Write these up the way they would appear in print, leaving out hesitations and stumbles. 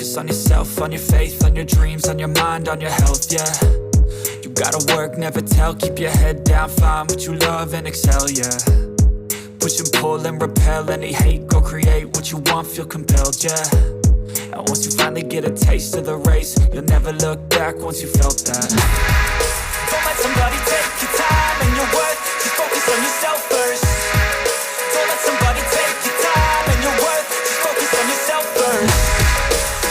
focus on yourself, on your faith, on your dreams, on your mind, on your health, yeah. You gotta work, never tell, keep your head down, find what you love and excel, yeah. Push and pull and repel any hate, go create what you want, feel compelled, yeah. And once you finally get a taste of the race, you'll never look back once you felt that. Don't let somebody take your time and your worth, just focus on yourself first. Don't let somebody take your time and your worth, just focus on yourself first.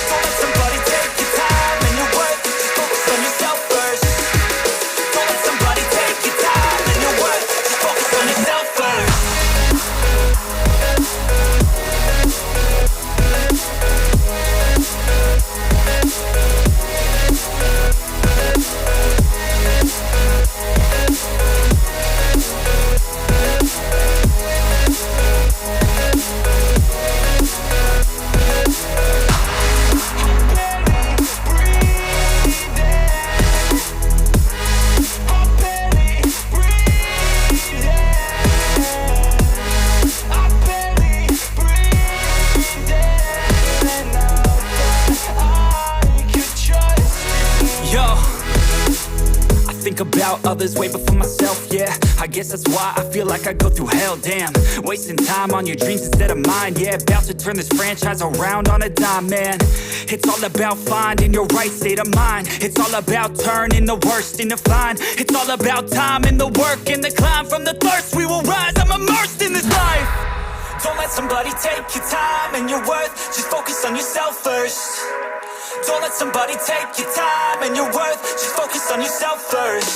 Don't let somebody take your time and your worth, just focus on yourself first. Don't let somebody take your time and your worth, just focus on yourself first. About others way before myself, yeah. I guess that's why I feel like I go through hell, damn. Wasting time on your dreams instead of mine, yeah. About to turn this franchise around on a dime, man. It's all about finding your right state of mind. It's all about turning the worst into fine. It's all about time and the work and the climb. From the thirst we will rise, I'm immersed in this life. Don't let somebody take your time and your worth, just focus on yourself first. Don't let somebody take your time and your worth, just focus on yourself first.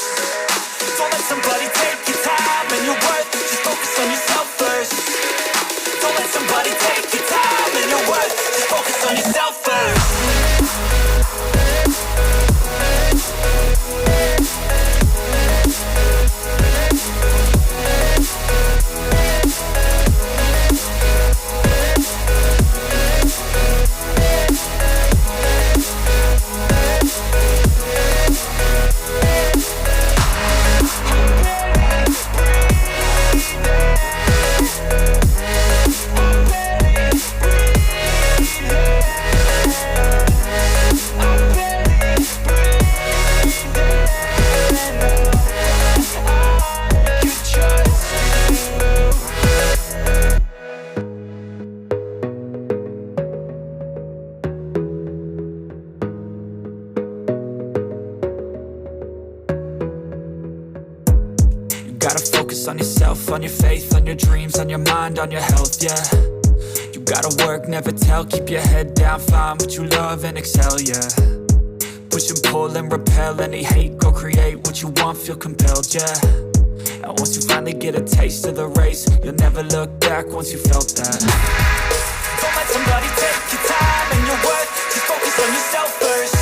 Don't let somebody take your time and your worth, just focus on yourself first. Don't let somebody take your time and your worth, just focus on yourself first. Gotta focus on yourself, on your faith, on your dreams, on your mind, on your health, yeah. You gotta work, never tell, keep your head down, find what you love and excel, yeah. Push and pull and repel any hate, go create what you want, feel compelled, yeah. And once you finally get a taste of the race, you'll never look back once you felt that. Don't let somebody take your time and your worth, just focus on yourself first.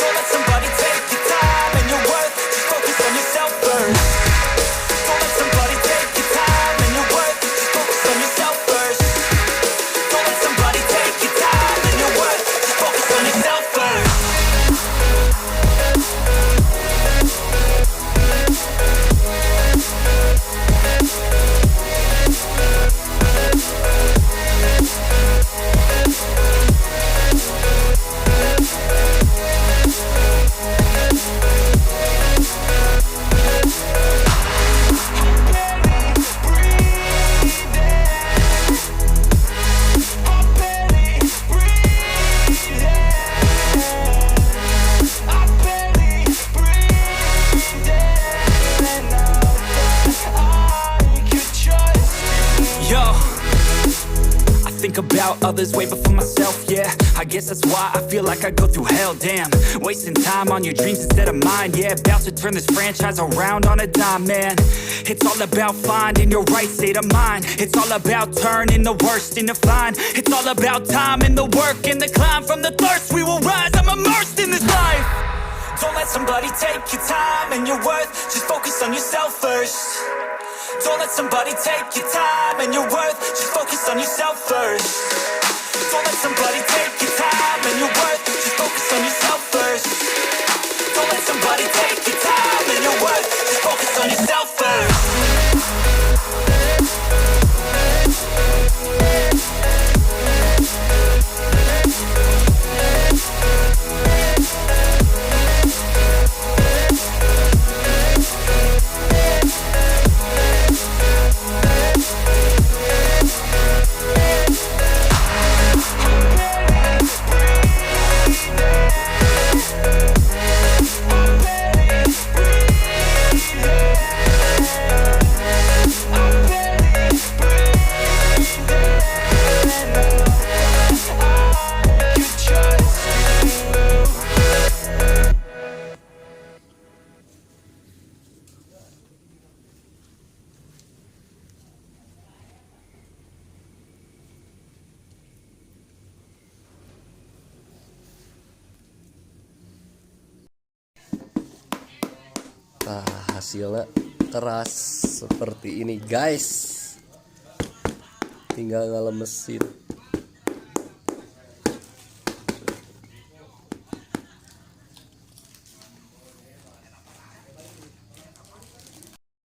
Don't let somebody take your time and your worth, just focus on yourself first. Don't let somebody take your time and your worth, just focus on yourself first. Don't let somebody take your time and your worth, just focus on yourself first. About others way before myself, yeah. I guess that's why I feel like I go through hell, damn. Wasting time on your dreams instead of mine, yeah. About to turn this franchise around on a dime, man. It's all about finding your right state of mind. It's all about turning the worst into fine. It's all about time and the work and the climb. From the thirst we will rise, I'm immersed in this life. Don't let somebody take your time and your worth, just focus on yourself first. Don't let somebody take your time and your worth, just focus on yourself first. Don't let somebody take your time and your worth, just focus on yourself first. Don't let somebody take your time and your worth, just focus on yourself first. Nah, hasilnya keras seperti ini guys, tinggal ngelemesin.